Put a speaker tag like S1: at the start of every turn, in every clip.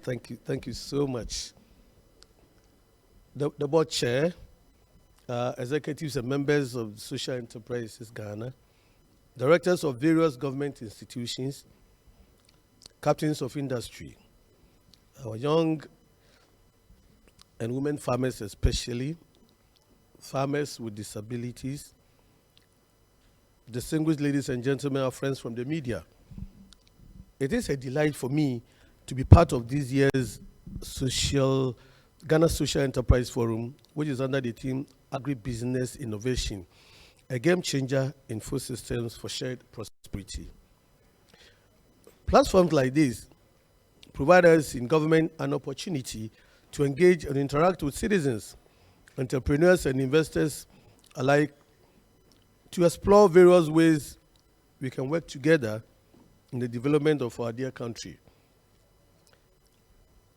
S1: Thank you so much. The board chair, executives and members of Social Enterprises Ghana, directors of various government institutions, captains of industry, our young and women farmers especially, farmers with disabilities, distinguished ladies and gentlemen, our friends from the media. It is a delight for me to be part of this year's social Ghana Social Enterprise Forum, which is under the theme Agribusiness Innovation, a game changer in food systems for shared prosperity. Platforms like this provide us in government an opportunity to engage and interact with citizens, entrepreneurs, and investors alike to explore various ways we can work together in the development of our dear country.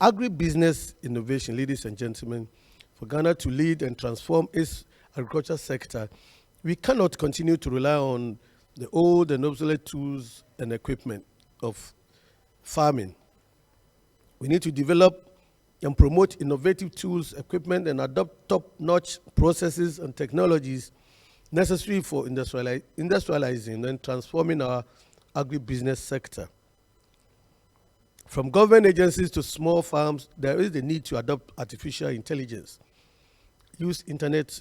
S1: Agribusiness innovation, ladies and gentlemen, for Ghana to lead and transform its agriculture sector, we cannot continue to rely on the old and obsolete tools and equipment of farming. We need to develop and promote innovative tools, equipment, and adopt top-notch processes and technologies necessary for industrializing and transforming our agribusiness sector. From government agencies to small farms, there is the need to adopt artificial intelligence, use internet,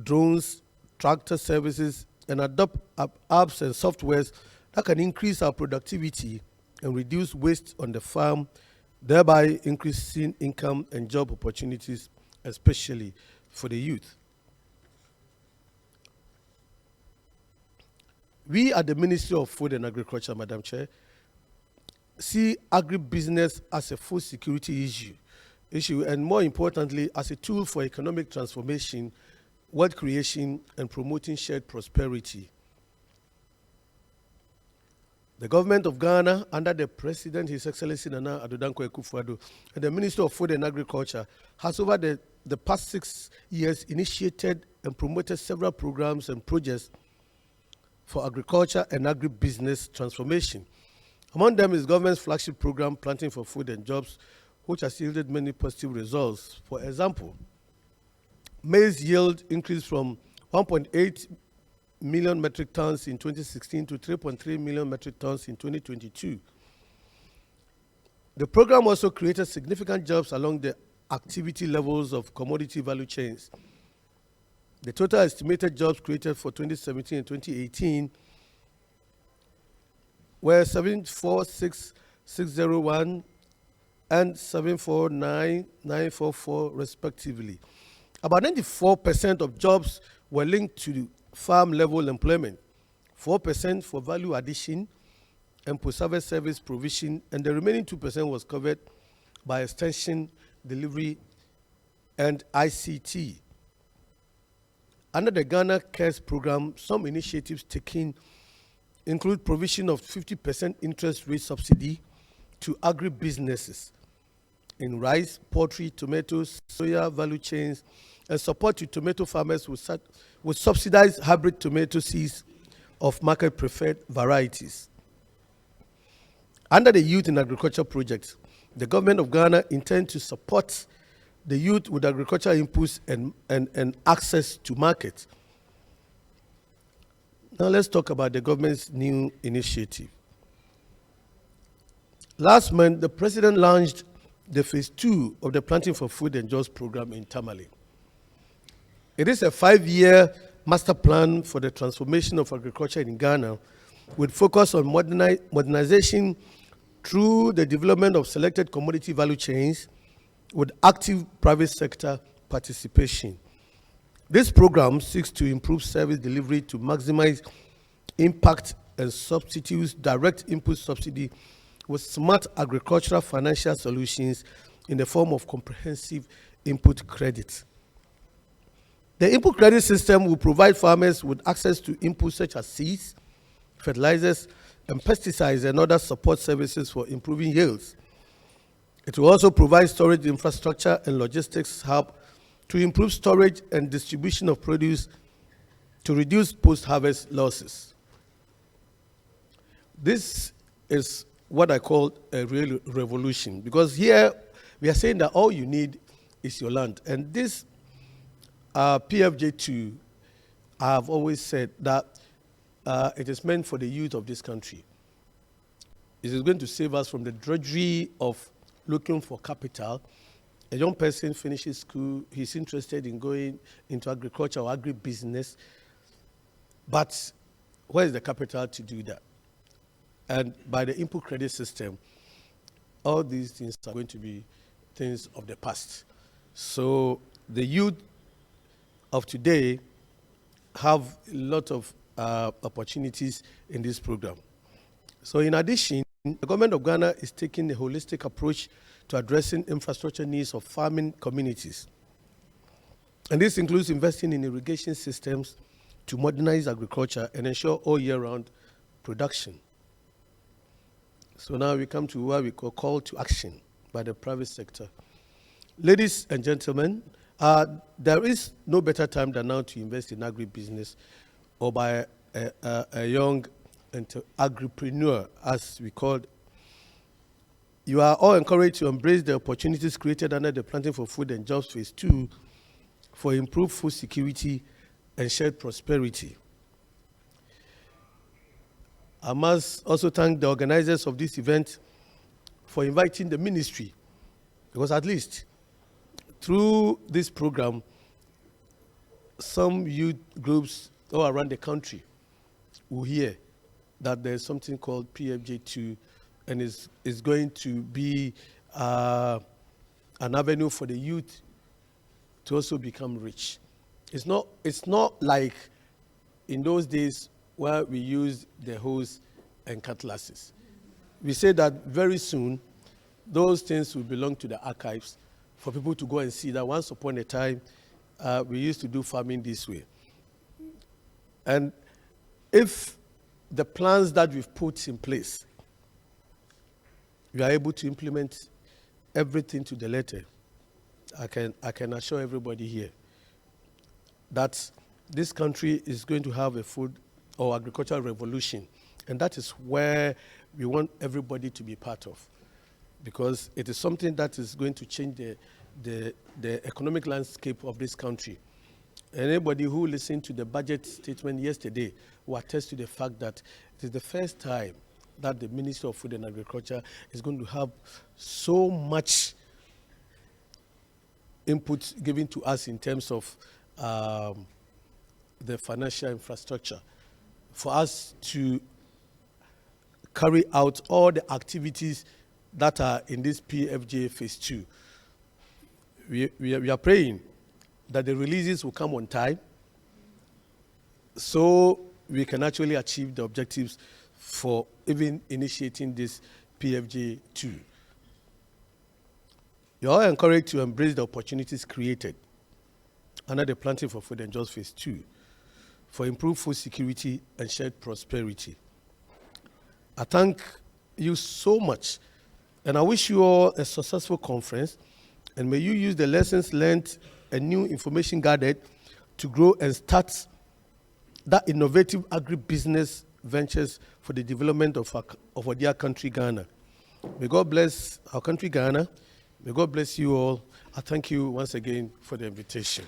S1: drones, tractor services, and adopt apps and softwares that can increase our productivity and reduce waste on the farm, thereby increasing income and job opportunities, especially for the youth. We at the Ministry of Food and Agriculture, Madam Chair, see agribusiness as a food security issue, and more importantly, as a tool for economic transformation, wealth creation, and promoting shared prosperity. The government of Ghana, under the President, His Excellency Nana Addo Akufo-Addo, and the Minister of Food and Agriculture, has over the past 6 years initiated and promoted several programs and projects for agriculture and agribusiness transformation. Among them is government's flagship program, Planting for Food and Jobs, which has yielded many positive results. For example, maize yield increased from 1.8 million metric tons in 2016 to 3.3 million metric tons in 2022. The program also created significant jobs along the activity levels of commodity value chains. The total estimated jobs created for 2017 and 2018 were 746,601 and 749,944 respectively. About 94% of jobs were linked to farm level employment, 4% for value addition and post-harvest service provision, and the remaining 2% was covered by extension, delivery, and ICT. Under the Ghana Cares program, some initiatives taken include provision of 50% interest rate subsidy to agribusinesses in rice, poultry, tomatoes, soya value chains, and support to tomato farmers with subsidized hybrid tomato seeds of market preferred varieties. Under the Youth in Agriculture project, the government of Ghana intends to support the youth with agricultural inputs and access to market. Now let's talk about the government's new initiative. Last month, the president launched the phase 2 of the Planting for Food and Jobs program in Tamale. It is a 5-year master plan for the transformation of agriculture in Ghana, with focus on modernization through the development of selected commodity value chains with active private sector participation. This program seeks to improve service delivery to maximize impact and substitutes direct input subsidy with smart agricultural financial solutions in the form of comprehensive input credit. The input credit system will provide farmers with access to inputs such as seeds, fertilizers, and pesticides and other support services for improving yields. It will also provide storage infrastructure and logistics hub to improve storage and distribution of produce to reduce post-harvest losses. This is what I call a real revolution. Because here we are saying that all you need is your land. And this PFJ2, I have always said that it is meant for the youth of this country. It is going to save us from the drudgery of looking for capital. A young person finishes school, he's interested in going into agriculture or agribusiness, but where is the capital to do that? And by the input credit system, all these things are going to be things of the past. So the youth of today have a lot of opportunities in this program. So in addition, the government of Ghana is taking a holistic approach to addressing infrastructure needs of farming communities. And this includes investing in irrigation systems to modernize agriculture and ensure all year-round production. So now we come to what we call to action by the private sector. Ladies and gentlemen, there is no better time than now to invest in agribusiness or by a young agripreneur, as we call it. You are all encouraged to embrace the opportunities created under the Planting for Food and Jobs Phase 2 for improved food security and shared prosperity. I must also thank the organizers of this event for inviting the ministry, because at least through this program, some youth groups all around the country will hear that there's something called PFJ2, and is going to be an avenue for the youth to also become rich. It's not like in those days where we used the hose and cutlasses. We say that very soon those things will belong to the archives for people to go and see that once upon a time we used to do farming this way. And if the plans that we've put in place, we are able to implement everything to the letter, I can assure everybody here that this country is going to have a food or agricultural revolution. And that is where we want everybody to be part of, because it is something that is going to change the economic landscape of this country. Anybody who listened to the budget statement yesterday will attest to the fact that it is the first time that the Ministry of Food and Agriculture is going to have so much input given to us in terms of the financial infrastructure for us to carry out all the activities that are in this PFJ Phase 2. We are praying that the releases will come on time so we can actually achieve the objectives for even initiating this PFJ 2. You are encouraged to embrace the opportunities created under the Planting for Food and Jobs Phase 2 for improved food security and shared prosperity. I thank you so much, and I wish you all a successful conference, and may you use the lessons learned and new information gathered to grow and start that innovative agribusiness ventures for the development of our dear country, Ghana. May God bless our country, Ghana. May God bless you all. I thank you once again for the invitation.